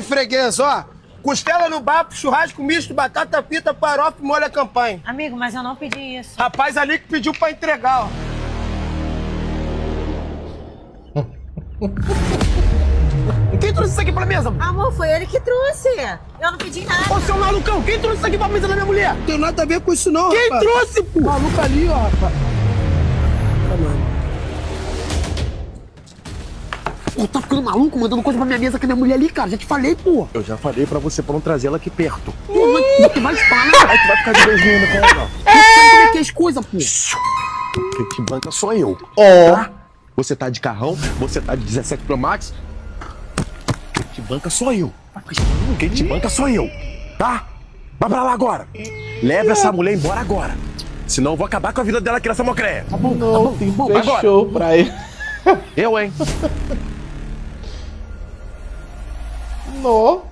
Freguês, ó. Costela no bafo, churrasco misto, batata frita, farofa e molho à campanha. Amigo, mas eu não pedi isso. Rapaz ali que pediu pra entregar, ó. Quem trouxe isso aqui pra mesa? Amor, foi ele que trouxe. Eu não pedi nada. Ô, seu malucão, quem trouxe isso aqui pra mesa da minha mulher? Não tem nada a ver com isso não, Quem rapaz. trouxe, pô? Maluco ali, ó, rapaz. Pô, tá ficando maluco mandando coisa pra minha mesa com a minha mulher ali, cara. Já te falei, pô. Eu já falei pra você pra não trazer ela aqui perto. Pô, tu vai falar. Aí tu vai ficar de beijinho com ela. Tu sabe como é que é as coisas, pô. Quem te banca sou eu. Ó. Tá? Você tá de carrão, você tá de 17 Pro Max. Quem te banca sou eu. Quem te banca sou eu. Tá? Vai pra lá agora. Leva essa mulher embora agora. Senão eu vou acabar com a vida dela aqui nessa mocreia. Tá bom, tem bom. Fechou pra ele. Eu, hein? Nó.